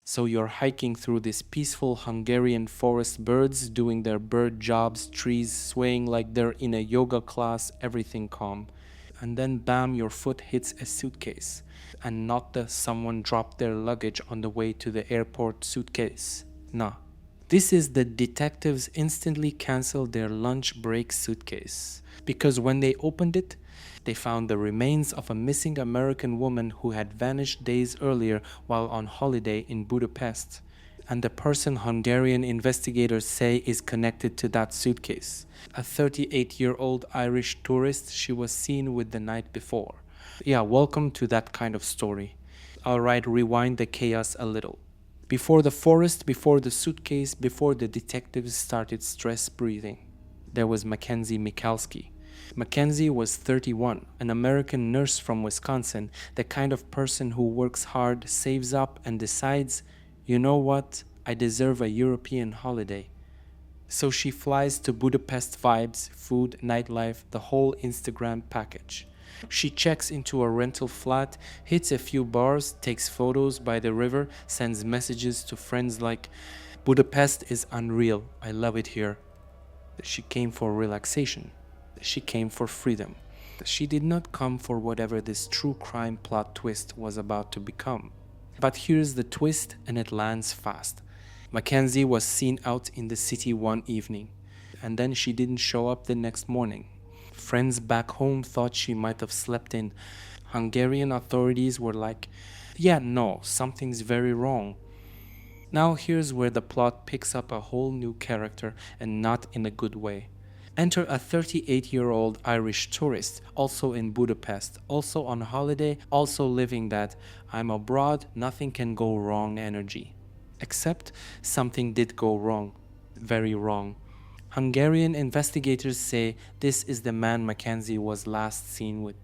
So you're hiking through this peaceful Hungarian forest, birds doing their bird jobs, trees swaying like they're in a yoga class, everything calm. And then bam, your foot hits a suitcase. And not the someone dropped their luggage on the way to the airport suitcase. Nah. This is the detectives instantly canceled their lunch break suitcase. Because when they opened it, they found the remains of a missing American woman who had vanished days earlier while on holiday in Budapest. And the person Hungarian investigators say is connected to that suitcase. A 38-year-old Irish tourist she was seen with the night before. Yeah, welcome to that kind of story. Alright, rewind the chaos a little. Before the forest, before the suitcase, before the detectives started stress breathing, there was Mackenzie Michalski. Mackenzie was 31, an American nurse from Wisconsin, the kind of person who works hard, saves up, and decides, you know what, I deserve a European holiday. So she flies to Budapest, vibes, food, nightlife, the whole Instagram package. She checks into a rental flat, hits a few bars, takes photos by the river, sends messages to friends like, Budapest is unreal, I love it here. She came for relaxation. She came for freedom. She did not come for whatever this true crime plot twist was about to become. But here's the twist, and it lands fast. Mackenzie was seen out in the city one evening, and then she didn't show up the next morning. Friends back home thought she might have slept in. Hungarian authorities were like, yeah, no, something's very wrong. Now here's where the plot picks up a whole new character, and not in a good way. Enter a 38-year-old Irish tourist, also in Budapest, also on holiday, also living that I'm abroad, nothing can go wrong energy. Except something did go wrong. Very wrong. Hungarian investigators say this is the man Mackenzie was last seen with.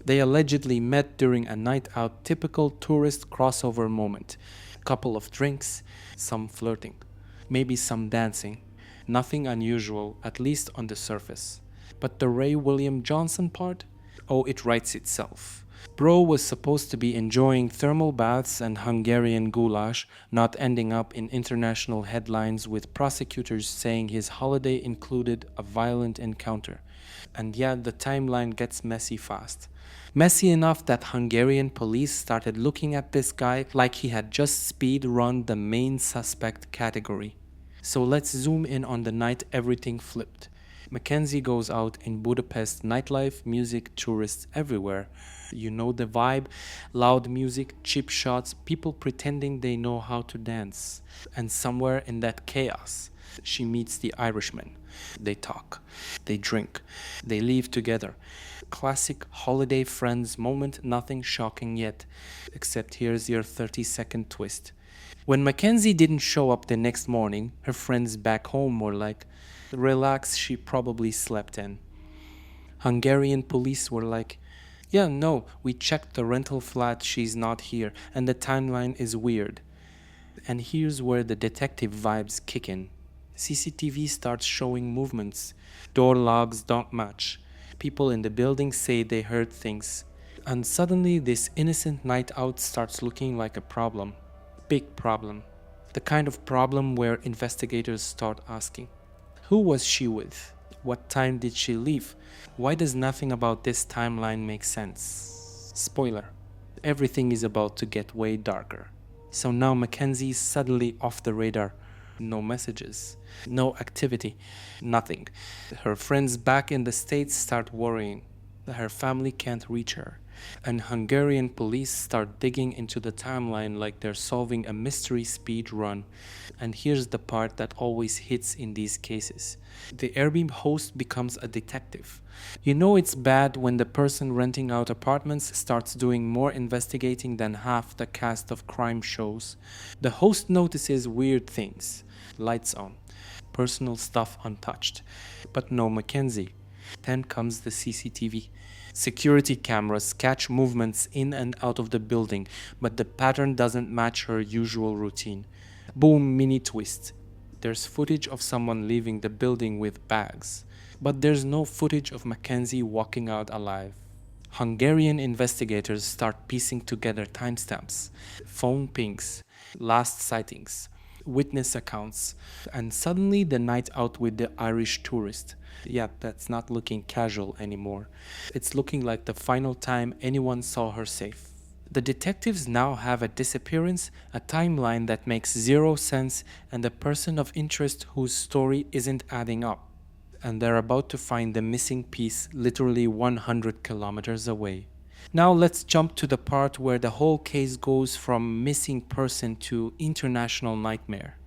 They allegedly met during a night out, typical tourist crossover moment. Couple of drinks, some flirting, maybe some dancing. Nothing unusual, at least on the surface. But the Ray William Johnson part? Oh, it writes itself. Bro was supposed to be enjoying thermal baths and Hungarian goulash, not ending up in international headlines with prosecutors saying his holiday included a violent encounter. And yeah, the timeline gets messy fast. Messy enough that Hungarian police started looking at this guy like he had just speed run the main suspect category. So let's zoom in on the night everything flipped. Mackenzie goes out in Budapest, nightlife, music, tourists everywhere. You know the vibe, loud music, cheap shots, people pretending they know how to dance. And somewhere in that chaos, she meets the Irishman. They talk, they drink, they leave together. Classic holiday friends moment, nothing shocking yet. Except here's your 30-second twist. When Mackenzie didn't show up the next morning, her friends back home were like, relax, she probably slept in. Hungarian police were like, yeah, no, we checked the rental flat, she's not here, and the timeline is weird. And here's where the detective vibes kick in. CCTV starts showing movements. Door logs don't match. People in the building say they heard things. And suddenly this innocent night out starts looking like a problem. Big problem. The kind of problem where investigators start asking, who was she with? What time did she leave? Why does nothing about this timeline make sense? Spoiler, everything is about to get way darker. So now Mackenzie's suddenly off the radar. No messages, no activity, nothing. Her friends back in the States start worrying that her family can't reach her. And Hungarian police start digging into the timeline like they're solving a mystery speed run. And here's the part that always hits in these cases. The Airbnb host becomes a detective. You know it's bad when the person renting out apartments starts doing more investigating than half the cast of crime shows. The host notices weird things. Lights on. Personal stuff untouched. But no Mackenzie. Then comes the CCTV. Security cameras catch movements in and out of the building, but the pattern doesn't match her usual routine. Boom, mini twist. There's footage of someone leaving the building with bags, but there's no footage of Mackenzie walking out alive. Hungarian investigators start piecing together timestamps, phone pings, last sightings, witness accounts, and suddenly the night out with the Irish tourist. Yeah, that's not looking casual anymore. It's looking like the final time anyone saw her safe. The detectives now have a disappearance, a timeline that makes zero sense, and a person of interest whose story isn't adding up. And they're about to find the missing piece literally 100 kilometers away. Now let's jump to the part where the whole case goes from missing person to international nightmare.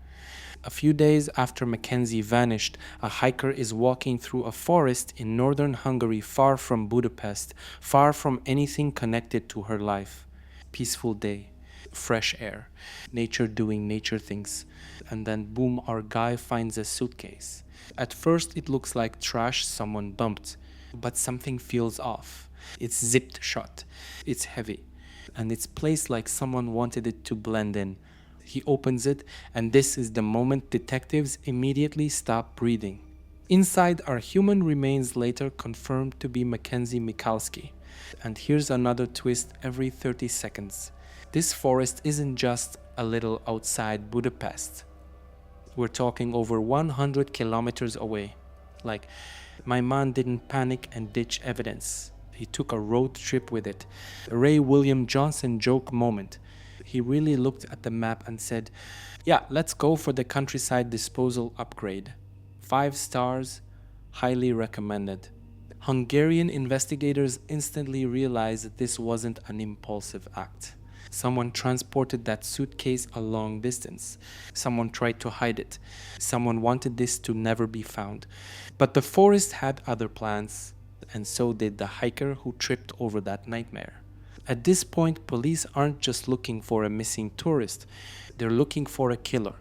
A few days after Mackenzie vanished, a hiker is walking through a forest in northern Hungary, far from Budapest, far from anything connected to her life. Peaceful day, fresh air, nature doing nature things. And then boom, our guy finds a suitcase. At first it looks like trash someone dumped, but something feels off. It's zipped shut, it's heavy, and it's placed like someone wanted it to blend in. He opens it, and this is the moment detectives immediately stop breathing. Inside are human remains later confirmed to be Mackenzie Michalski. And here's another twist every 30 seconds. This forest isn't just a little outside Budapest. We're talking over 100 kilometers away. Like, my man didn't panic and ditch evidence. He took a road trip with it. A Ray William Johnson joke moment. He really looked at the map and said, yeah, let's go for the countryside disposal upgrade. 5 stars, highly recommended. Hungarian investigators instantly realized that this wasn't an impulsive act. Someone transported that suitcase a long distance. Someone tried to hide it. Someone wanted this to never be found. But the forest had other plans, and so did the hiker who tripped over that nightmare. At this point, police aren't just looking for a missing tourist, they're looking for a killer.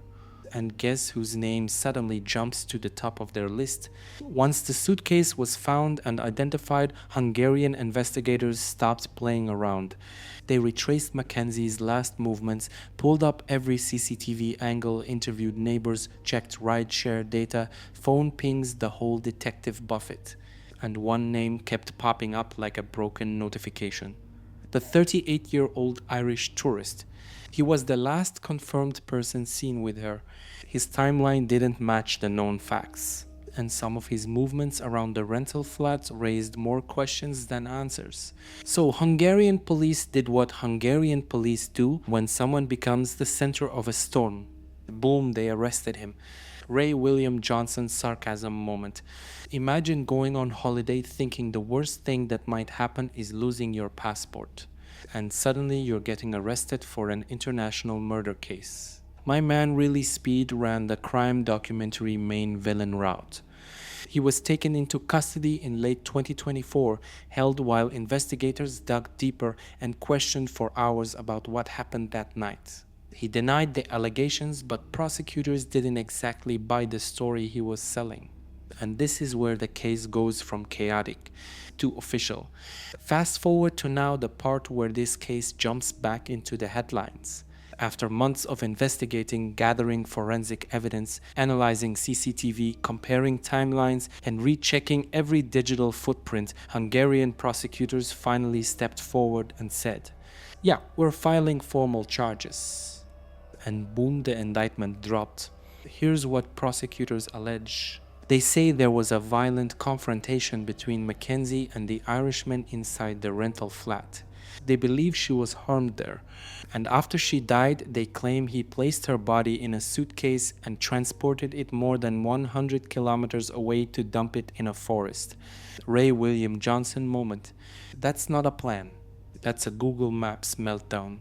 And guess whose name suddenly jumps to the top of their list? Once the suitcase was found and identified, Hungarian investigators stopped playing around. They retraced Mackenzie's last movements, pulled up every CCTV angle, interviewed neighbors, checked ride-share data, phone pings, the whole detective buffet. And one name kept popping up like a broken notification. The 38-year-old Irish tourist. He was the last confirmed person seen with her. His timeline didn't match the known facts, and some of his movements around the rental flats raised more questions than answers. So Hungarian police did what Hungarian police do when someone becomes the center of a storm. Boom, they arrested him. Ray William Johnson sarcasm moment. Imagine going on holiday thinking the worst thing that might happen is losing your passport. And suddenly you're getting arrested for an international murder case. My man really speed ran the crime documentary main villain route. He was taken into custody in late 2024, held while investigators dug deeper and questioned for hours about what happened that night. He denied the allegations, but prosecutors didn't exactly buy the story he was selling. And this is where the case goes from chaotic to official. Fast forward to now, the part where this case jumps back into the headlines. After months of investigating, gathering forensic evidence, analyzing CCTV, comparing timelines, and rechecking every digital footprint, Hungarian prosecutors finally stepped forward and said, yeah, we're filing formal charges. And boom, the indictment dropped. Here's what prosecutors allege. They say there was a violent confrontation between Mackenzie and the Irishman inside the rental flat. They believe she was harmed there, and after she died, they claim he placed her body in a suitcase and transported it more than 100 kilometers away to dump it in a forest. Ray William Johnson moment. That's not a plan. That's a Google Maps meltdown.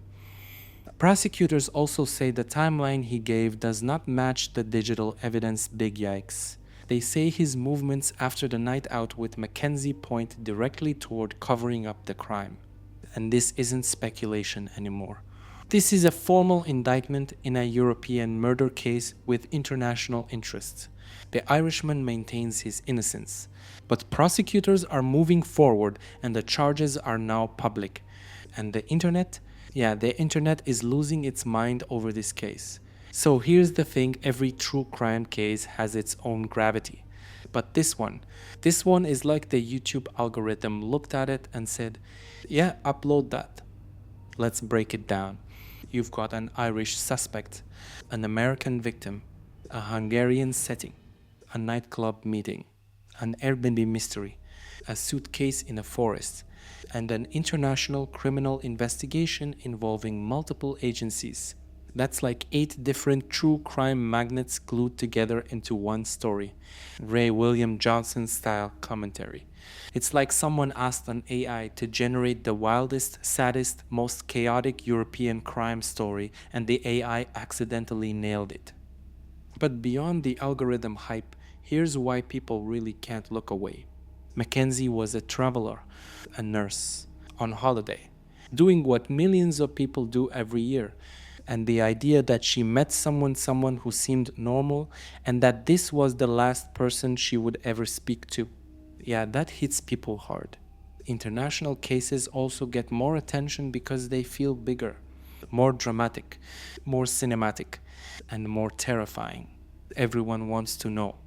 Prosecutors also say the timeline he gave does not match the digital evidence. Big yikes. They say his movements after the night out with Mackenzie point directly toward covering up the crime. And this isn't speculation anymore. This is a formal indictment in a European murder case with international interests. The Irishman maintains his innocence. But prosecutors are moving forward and the charges are now public. And the internet? Yeah, the internet is losing its mind over this case. So here's the thing, every true crime case has its own gravity. But this one is like the YouTube algorithm looked at it and said, yeah, upload that. Let's break it down. You've got an Irish suspect, an American victim, a Hungarian setting, a nightclub meeting, an Airbnb mystery, a suitcase in a forest, and an international criminal investigation involving multiple agencies. That's like 8 different true crime magnets glued together into one story. Ray William Johnson style commentary. It's like someone asked an AI to generate the wildest, saddest, most chaotic European crime story, and the AI accidentally nailed it. But beyond the algorithm hype, here's why people really can't look away. Mackenzie was a traveler, a nurse, on holiday, doing what millions of people do every year. And the idea that she met someone who seemed normal, and that this was the last person she would ever speak to. Yeah, that hits people hard. International cases also get more attention because they feel bigger, more dramatic, more cinematic, and more terrifying. Everyone wants to know,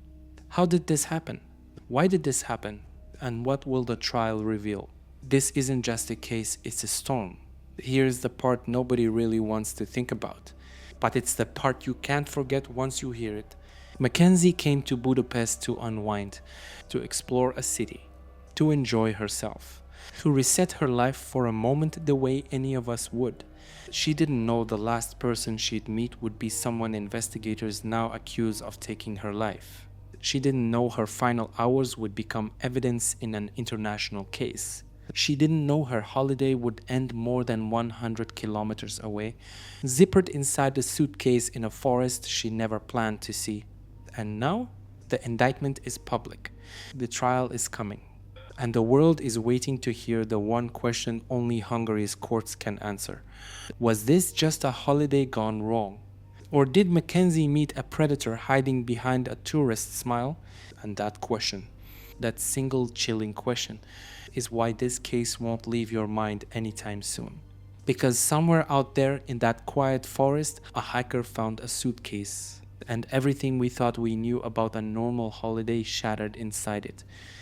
how did this happen? Why did this happen? And what will the trial reveal? This isn't just a case, it's a storm. Here's the part nobody really wants to think about, but it's the part you can't forget once you hear it. Mackenzie came to Budapest to unwind, to explore a city, to enjoy herself, to reset her life for a moment the way any of us would. She didn't know the last person she'd meet would be someone investigators now accuse of taking her life. She didn't know her final hours would become evidence in an international case. She didn't know her holiday would end more than 100 kilometers away, zippered inside a suitcase in a forest she never planned to see. And now, the indictment is public. The trial is coming. And the world is waiting to hear the one question only Hungary's courts can answer. Was this just a holiday gone wrong? Or did Mackenzie meet a predator hiding behind a tourist smile? And that question, that single chilling question, is why this case won't leave your mind anytime soon. Because somewhere out there in that quiet forest, a hiker found a suitcase, and everything we thought we knew about a normal holiday shattered inside it.